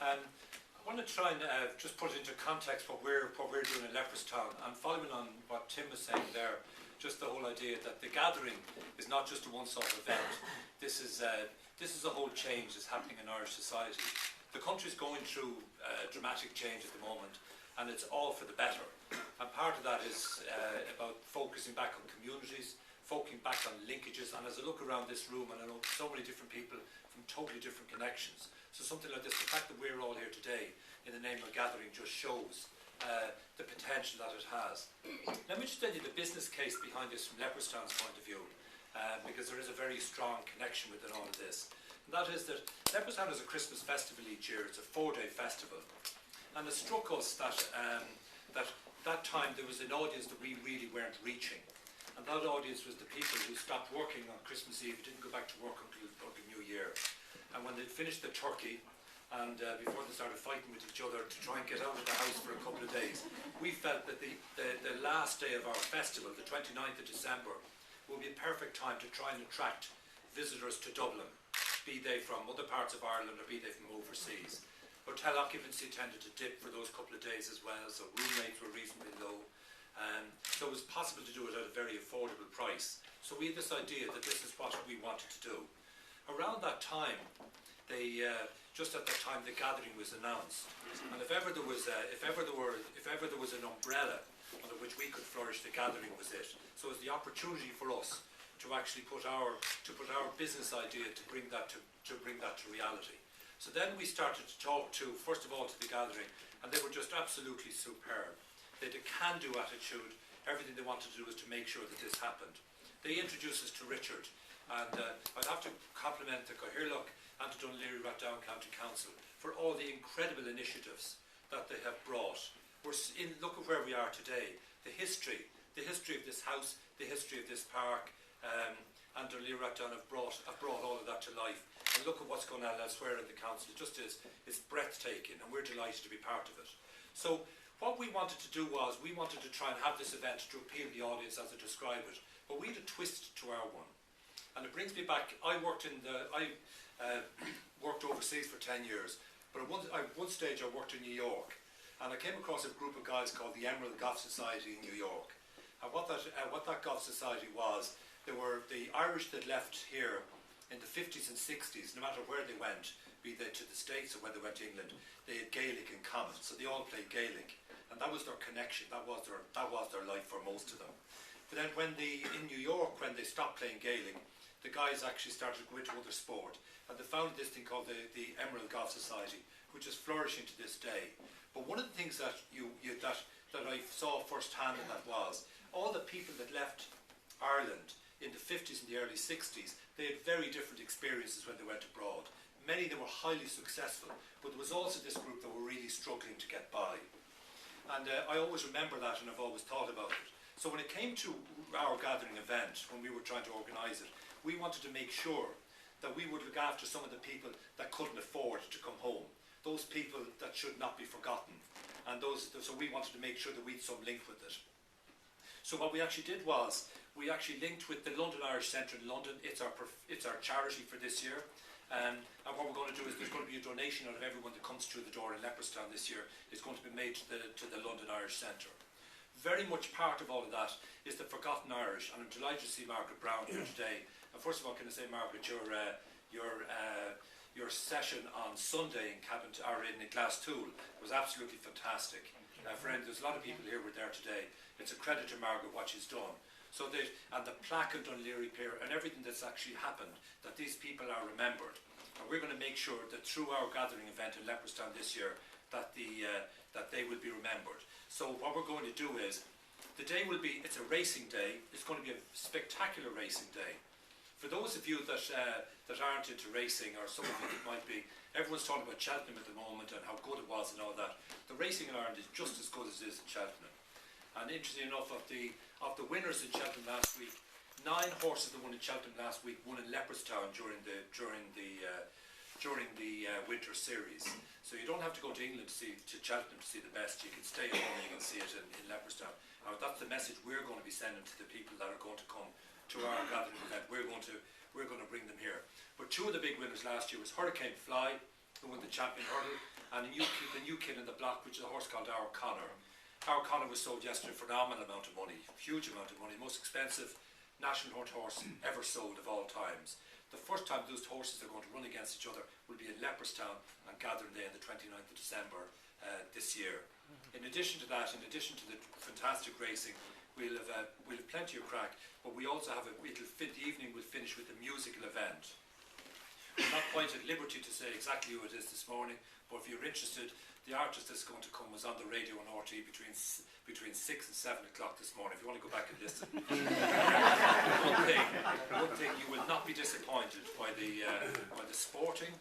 I want to try and just put into context what we're doing in Leopardstown, and following on what Tim was saying there, just the whole idea that the gathering is not just a one-off event. This is a whole change that's happening in Irish society. The country's going through dramatic change at the moment, and it's all for the better. And part of that is about focusing back on communities, focusing back on linkages. And as I look around this room, and I know so many different people from totally different connections, so something like this, the fact that we're all here today in the name of gathering just shows the potential that it has. Let me just tell you the business case behind this from Leopardstown's point of view, because there is a very strong connection within all of this. And that is that Leopardstown has a Christmas festival each year. It's a 4-day festival. And it struck us that that time there was an audience that we really weren't reaching. And that audience was the people who stopped working on Christmas Eve, didn't go back to work until the New Year. And when they finished the turkey, and before they started fighting with each other to try and get out of the house for a couple of days, we felt that the last day of our festival, the 29th of December, would be a perfect time to try and attract visitors to Dublin, be they from other parts of Ireland or be they from overseas. Hotel occupancy tended to dip for those couple of days as well, so room rates were reasonably low. So it was possible to do it at a very affordable price. So we had this idea that this is what we wanted to do. Around that time, just at that time, the gathering was announced, and if ever there was an umbrella under which we could flourish, the gathering was it. So it was the opportunity for us to actually put our business idea to bring that to reality. So then we started to talk first of all to the gathering, and they were just absolutely superb. They had a can-do attitude. Everything they wanted to do was to make sure that this happened. They introduced us to Richard, and I'd have to compliment the Cathaoirleach and to Dunleary Rathdown County Council for all the incredible initiatives that they have brought. Look at where we are today. The history of this house, the history of this park, and Dunleary Rathdown have brought all of that to life. And look at what's going on elsewhere in the council. It just is. It's breathtaking, and we're delighted to be part of it. So what we wanted to do was we wanted to try and have this event to appeal to the audience as I describe it, but we had a twist to our one. And it brings me back. I worked overseas for 10 years, but at one stage I worked in New York, and I came across a group of guys called the Emerald Golf Society in New York. And what that golf society was, they were the Irish that left here in the 50s and 60s, no matter where they went, be they to the States or when they went to England, they had Gaelic in common, so they all played Gaelic, and that was their connection. That was their life for most of them. But then in New York, when they stopped playing Gaelic, the guys actually started to go into other sport, and they founded this thing called the Emerald Golf Society, which is flourishing to this day. But one of the things that that I saw firsthand in that was all the people that left Ireland in the 50s and the early 60s, they had very different experiences when they went abroad. Many of them were highly successful, but there was also this group that were really struggling to get by. And I always remember that, and I've always thought about it. So when it came to our gathering event, when we were trying to organise it, we wanted to make sure that we would look after some of the people that couldn't afford to come home, those people that should not be forgotten, and so we wanted to make sure that we had some link with it. So what we actually did was we actually linked with the London Irish Centre in London. It's our charity for this year, and what we're going to do is there's going to be a donation out of everyone that comes through the door in Leopardstown this year is going to be made to the London Irish Centre. Very much part of all of that is the Forgotten Irish, and I'm delighted to see Margaret Browne here today. And first of all, can I say, Margaret, your session on Sunday in Glasstool was absolutely fantastic. Friend, there's a lot of people here who were there today. It's a credit to Margaret what she's done. So and the plaque in Dunleary Pier and everything that's actually happened, that these people are remembered. And we're going to make sure that through our gathering event in Leopardstown this year, that they will be remembered. So what we're going to do is, the day will be, it's a racing day. It's going to be a spectacular racing day. For those of you that aren't into racing, or some of you that might be, everyone's talking about Cheltenham at the moment and how good it was and all that. The racing in Ireland is just as good as it is in Cheltenham. And interestingly enough, of the winners in Cheltenham last week, 9 horses that won in Cheltenham last week won in Leopardstown during the winter series. So you don't have to go to England to Cheltenham to see the best. You can stay at home and you can see it in Leopardstown. That's the message we're going to be sending to the people that are going to come to our gathering event. We're going to bring them here. But 2 of the big winners last year was Hurricane Fly who won the champion hurdle, and the new kid in the block, which is a horse called Our Connor. Our Connor was sold yesterday for a phenomenal amount of money, huge amount of money, most expensive national hunt horse ever sold of all times. The first time those horses are going to run against each other will be in Leopardstown on Gathering Day on the 29th of December this year. In addition to that, in addition to the fantastic racing, we'll have plenty of crack, but we also have the evening will finish with a musical event. I'm not quite at liberty to say exactly who it is this morning, but if you're interested, the artist that's going to come was on the radio on RT between 6 and 7 o'clock this morning. If you want to go back and listen. one thing, you will not be disappointed by the sporting,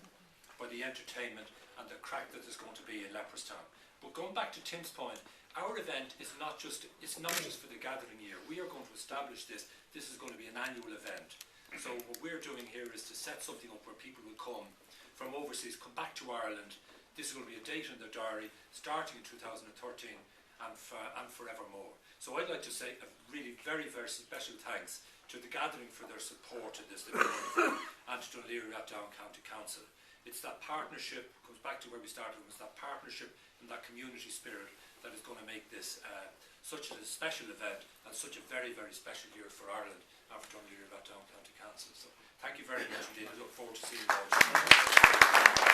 by the entertainment, and the crack that there's going to be in Leopardstown. But going back to Tim's point, our event is not just for the gathering year. We are going to establish this. This is going to be an annual event. So what we're doing here is to set something up where people will come from overseas, come back to Ireland. This is going to be a date in their diary, starting in 2013 and forevermore. So I'd like to say a really very, very special thanks to the gathering for their support in this event, and to Dunleary Rathdown County Council. It's that partnership, comes back to where we started, it's that partnership and that community spirit that is going to make this such a special event and such a very, very special year for Ireland and for Dunleary Rathdown County Council. So thank you very much indeed. I look forward to seeing you all.